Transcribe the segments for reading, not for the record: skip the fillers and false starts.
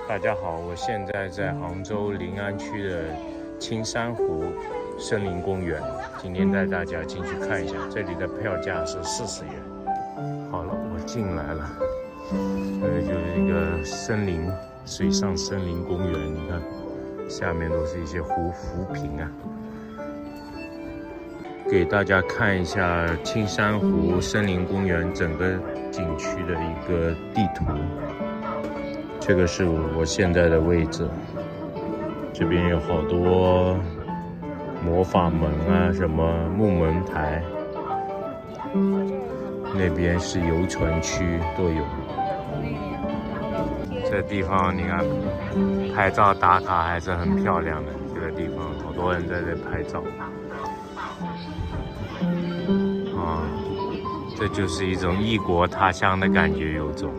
大家好，我现在在杭州临安区的青山湖森林公园，今天带大家进去看一下，这里的票价是40元。好了，我进来了，这个就是一个水上森林公园，你看，下面都是一些浮萍啊。给大家看一下青山湖森林公园整个景区的一个地图。这个是我现在的位置，这边有好多魔法门啊，什么木门台，那边是游船区都有。这地方你看，拍照打卡还是很漂亮的。这个地方好多人在这拍照。这就是一种异国他乡的感觉，有种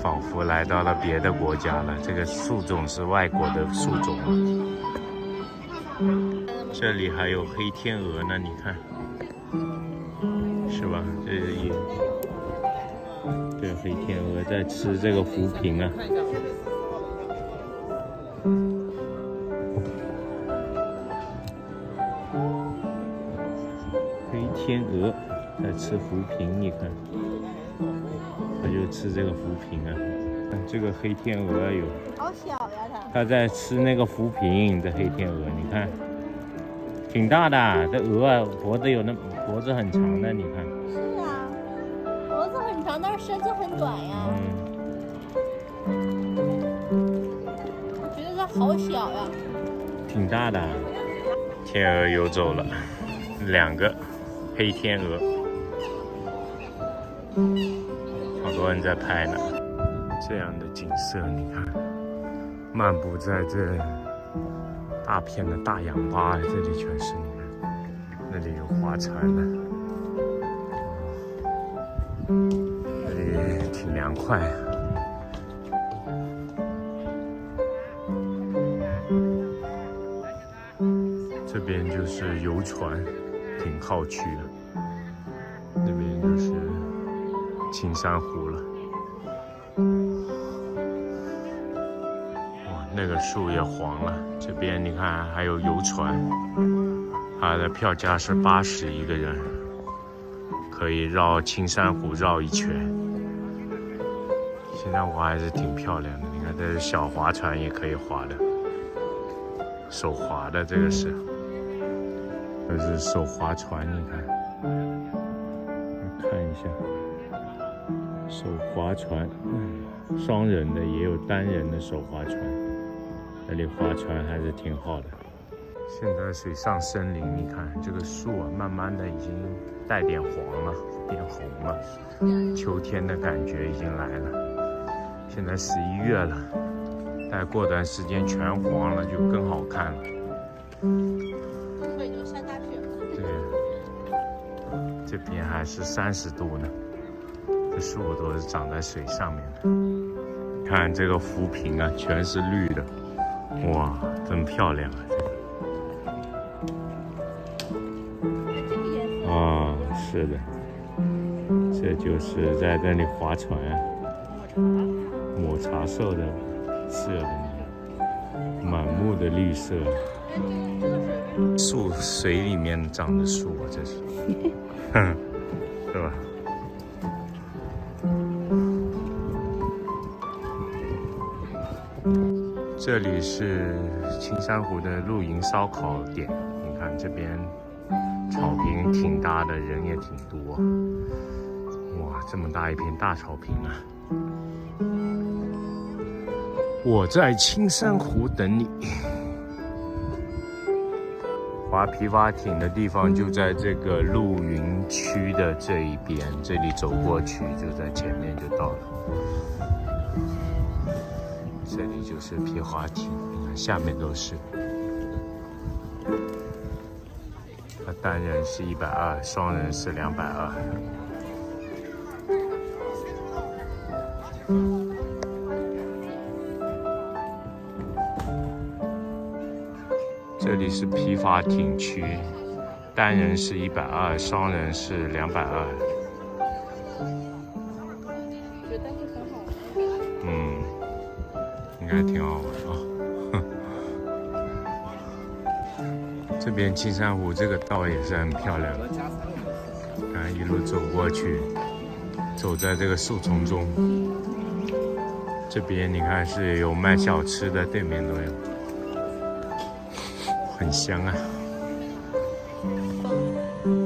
仿佛来到了别的国家了。这个树种是外国的树种啊。这里还有黑天鹅呢，你看，是吧？这黑天鹅在吃这个浮萍啊。黑天鹅在吃浮萍，你看，它就吃这个浮萍啊。这个黑天鹅有，好小呀它在吃那个浮萍。这黑天鹅，你看，挺大的。这鹅啊，脖子很长的，你看。是啊，脖子很长，但是身子很短呀。我觉得它好小呀。挺大的。天鹅游走了，2个黑天鹅。好多人在拍呢，这样的景色，你看，漫步在这大片的大氧吧，这里全是，你看，那里有划船的，这里挺凉快。这边就是游船停靠区了，那边就是青山湖了。哇，那个树也黄了。这边你看还有游船，它的票价是80一个人，可以绕青山湖绕一圈。青山湖还是挺漂亮的，你看这是小划船也可以划的，手划的这个是手划船，你看。看一下，手划船，双人的也有单人的手划船，那里划船还是挺好的。现在水上森林，你看这个树啊，慢慢的已经带点黄了，变红了，秋天的感觉已经来了。现在11月了，再过段时间全黄了，就更好看了。会就下大雪了。对。这边还是30度呢，这树都是长在水上面的。看这个浮萍啊，全是绿的，哇，真漂亮啊！这个啊，是的，这就是在这里划船啊，抹茶色的色的，满目的绿色。树水里面长的树啊，这是。是吧？这里是青山湖的露营烧烤点，你看这边草坪挺大的，人也挺多。哇，这么大一片大草坪啊！我在青山湖等你。划皮划艇的地方就在这个露营区的这一边，这里走过去就在前面就到了。这里就是皮划艇，你看下面都是。它单人是120，双人是220。这里是皮划艇区，单人是120，双人是220。觉得你很好。该挺好玩啊。这边青山湖这个道也是很漂亮，看一路走过去，走在这个树丛中。这边你看是有卖小吃的，对面都有，很香啊。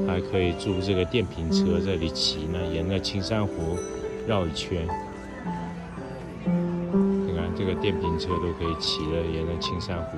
还可以租这个电瓶车这里骑呢，沿着青山湖绕一圈。你看这个电瓶车都可以骑了，沿着青山湖。